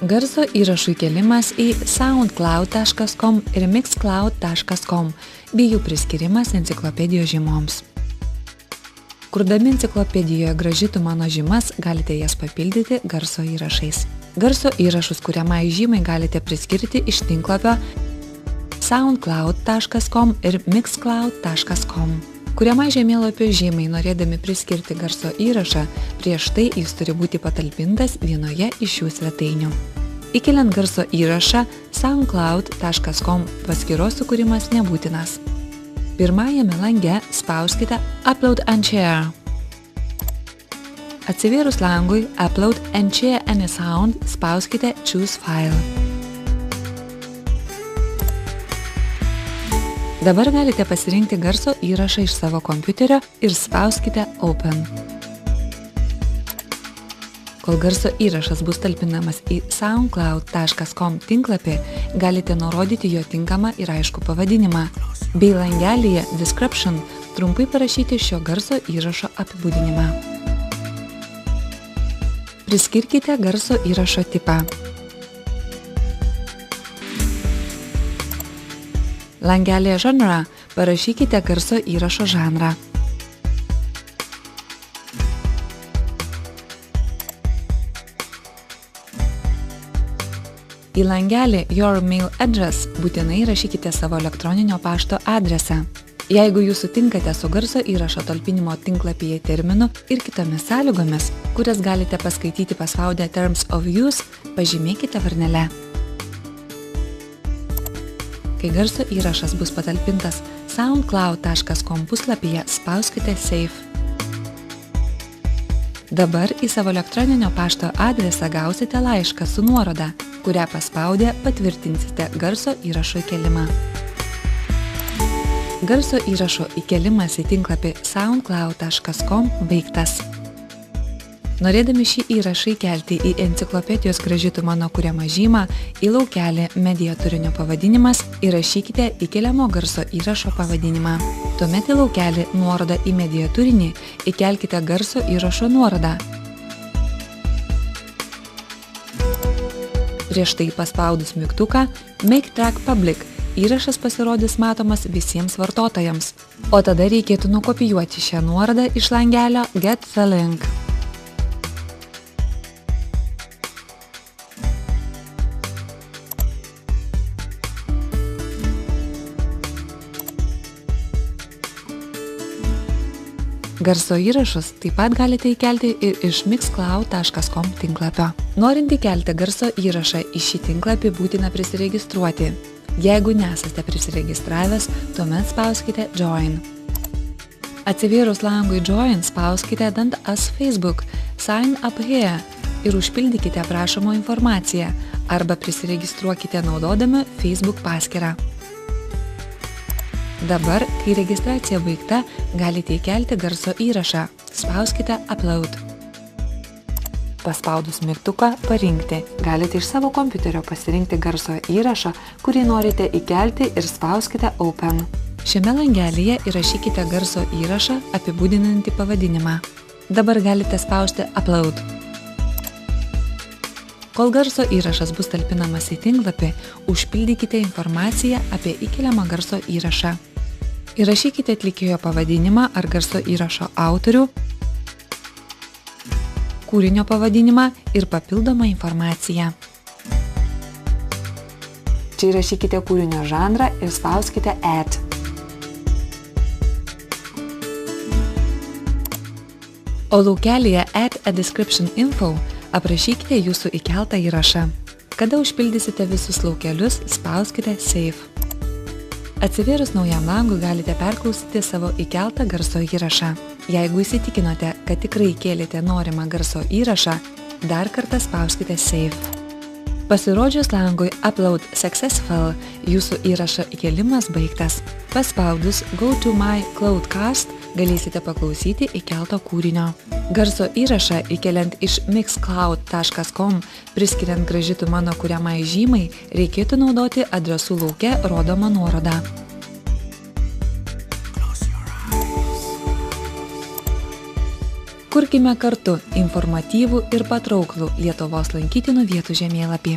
Garso įrašų įkelimas į soundcloud.com ir mixcloud.com bei jų priskirimas enciklopedijos žymoms. Kurdami enciklopedijoje Gražitų mano žymas galite jas papildyti garso įrašais. Garso įrašus kuriamai žymai galite priskirti iš tinklapio soundcloud.com ir mixcloud.com. Kuriamai žemėlapio žymai norėdami priskirti garso įrašą, prieš tai jis turi būti patalpintas vienoje iš šių svetainių. Įkeliant garso įrašą, soundcloud.com paskyros sukūrimas nebūtinas. Pirmajame lange spauskite Upload and Share. Atsivėrus langui Upload and Share any sound spauskite Choose File. Dabar galite pasirinkti garso įrašą iš savo kompiuterio ir spauskite Open. Kol garso įrašas bus talpinamas į soundcloud.com tinklapį, galite nurodyti jo tinkamą ir aiškų pavadinimą, bei langelyje Description trumpai parašyti šio garso įrašo apibūdinimą. Priskirkite garso įrašo tipą. Langelėje Genre parašykite garso įrašo žanrą. Į langelį Your Mail Address būtinai rašykite savo elektroninio pašto adresą. Jeigu jūs sutinkate su garso įrašo talpinimo tinklapyje terminu ir kitomis sąlygomis, kurias galite paskaityti paspaudę Terms of Use, pažymėkite varnele. Kai garso įrašas bus patalpintas soundcloud.com puslapyje, spauskite Save. Dabar į savo elektroninio pašto adresą gausite laišką su nuoroda, kurią paspaudę patvirtinsite garso įrašo įkelimą. Garso įrašo įkelimas į tinklapį soundcloud.com baigtas. Norėdami šį įrašą įkelti į enciklopedijos Gražitų mano kuriamą žymą, į laukelį Media turinio pavadinimas įrašykite įkeliamo garso įrašo pavadinimą. Tuomet į laukelį Nuoroda į Media turinį įkelkite garso įrašo nuorodą. Prieš tai paspaudus mygtuką Make Track Public įrašas pasirodys matomas visiems vartotojams, o tada reikėtų nukopijuoti šią nuorodą iš langelio Get the Link. Garso įrašus taip pat galite įkelti ir iš mixcloud.com tinklapio. Norint įkelti garso įrašą į šį tinklapį būtina prisiregistruoti. Jeigu nesate prisiregistravęs, tuomet spauskite Join. Atsivėrus langui Join spauskite ant Us Facebook, Sign Up Here ir užpildykite prašomą informaciją arba prisiregistruokite naudodami Facebook paskyrą. Dabar, kai registracija baigta, galite įkelti garso įrašą. Spauskite Upload. Paspaudus mygtuką Parinkti, galite iš savo kompiuterio pasirinkti garso įrašą, kurį norite įkelti ir spauskite Open. Šiame langelyje įrašykite garso įrašą apibūdinantį pavadinimą. Dabar galite spausti Upload. Kol garso įrašas bus talpinamas į tinklapį, užpildykite informaciją apie įkeliamą garso įrašą. Įrašykite atlikėjo pavadinimą ar garso įrašo autorių, kūrinio pavadinimą ir papildomą informaciją. Čia įrašykite kūrinio žanrą ir spauskite Add. O laukelyje Add a Description Info aprašykite jūsų įkeltą įrašą. Kada užpildysite visus laukelius, spauskite Save. Atsivėrus naujam langui galite perklausyti savo įkeltą garso įrašą. Jeigu įsitikinote, kad tikrai įkėlėte norimą garso įrašą, dar kartą spauskite Save. Pasirodžius langui Upload Successful, jūsų įrašo įkėlimas baigtas. Paspaudus Go to my Cloudcast galėsite paklausyti įkelto kūrinio. Garso įrašą įkeliant iš mixcloud.com, priskiriant Gražitų mano kuriamai žymai, reikėtų naudoti adresų lauke rodomą nuorodą. Kurkime kartu informatyvų ir patrauklų Lietuvos lankytinų vietų žemėlapį.